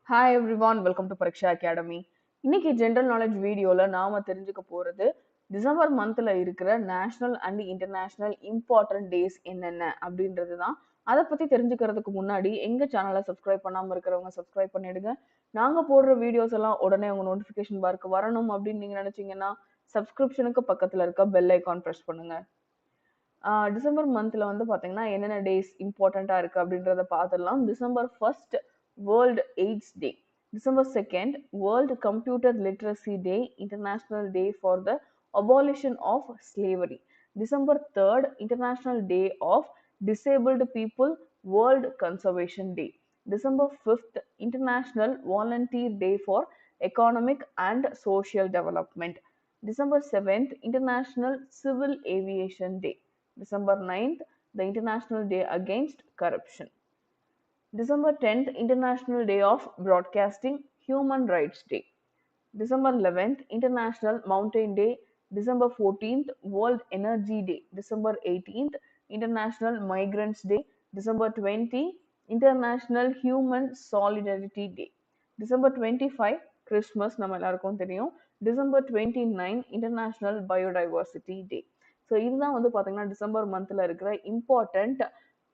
Hi everyone, welcome to Pariksha academy. இன்னைக்கு general knowledge வீடியோல நாம தெரிஞ்சுக்க போறது டிசம்பர் மந்த்ல இருக்கிற national and international important days என்னென்ன அப்படின்றது தான். அதை பத்தி தெரிஞ்சுக்கிறதுக்கு முன்னாடி எங்க சேனலை சப்ஸ்கிரைப் பண்ணாம இருக்கிறவங்க சப்ஸ்கிரைப் பண்ணிடுங்க. நாங்க போடுற வீடியோஸ் எல்லாம் உடனே உங்க நோட்டிபிகேஷன் பார்க்கு வரணும் அப்படின்னு நீங்க நினைச்சீங்கன்னா சப்ஸ்கிரிப்ஷனுக்கு பக்கத்துல இருக்க பெல் ஐகான் பிரஸ் பண்ணுங்க. டிசம்பர் மந்த்ல வந்து பாத்தீங்கன்னா என்னென்ன டேஸ் இம்பார்ட்டண்டா இருக்கு அப்படின்றத பார்த்துடலாம். December 1 world AIDS day, December 2 world computer literacy day, international day for the abolition of slavery, December 3 international day of disabled people world conservation day, December 5 international volunteer day for economic and social development, December 7th, International Civil Aviation Day. December 9th, the International Day Against Corruption. December 10th, International Day of Broadcasting, Human Rights Day. December 11th, International Mountain Day. December 14th, World Energy Day. December 18th, International Migrants Day. December 20th, International Human Solidarity Day. December 25, Christmas நம்ம எல்லாருக்கும் தெரியும். December 29, International Biodiversity Day. So இதுதான் வந்து பார்த்தீங்கன்னா December மந்த்ல இருக்கிற important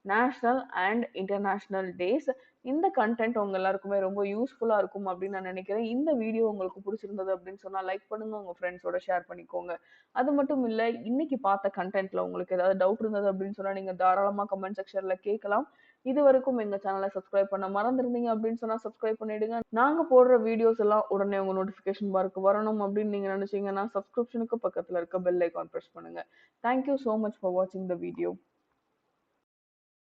national and international days. இந்த content உங்க எல்லாருக்குமே ரொம்ப யூஸ்ஃபுல்லா இருக்கும் அப்படின்னு நான் நினைக்கிறேன். இந்த வீடியோ உங்களுக்கு பிடிச்சிருந்தது அப்படின்னு சொன்னா லைக் பண்ணுங்க, உங்க ஃப்ரெண்ட்ஸோட ஷேர் பண்ணிக்கோங்க. அது மட்டும் இல்ல, இன்னைக்கு பார்த்த கண்டென்ட்ல உங்களுக்கு ஏதாவது டவுட் இருந்தது அப்படின்னு சொன்னா நீங்க தாராளமா கமெண்ட் செக்ஷன்ல கேட்கலாம். இது வரைக்கும் எங்க சேனலை சப்ஸ்கிரைப் பண்ண மறந்துருந்தீங்க அப்படின்னு சொன்னா சப்ஸ்கிரைப் பண்ணிடுங்க. நாங்க போடுற வீடியோஸ் எல்லாம் உடனே உங்க நோட்டிபிகேஷன் பார்க்கு வரணும் அப்படின்னு நீங்க நினைச்சீங்கன்னா சப்ஸ்கிரிப்ஷனுக்கு பக்கத்துல இருக்க பெல் ஐகான் பிரஸ் பண்ணுங்க. Thank you so much for watching the video.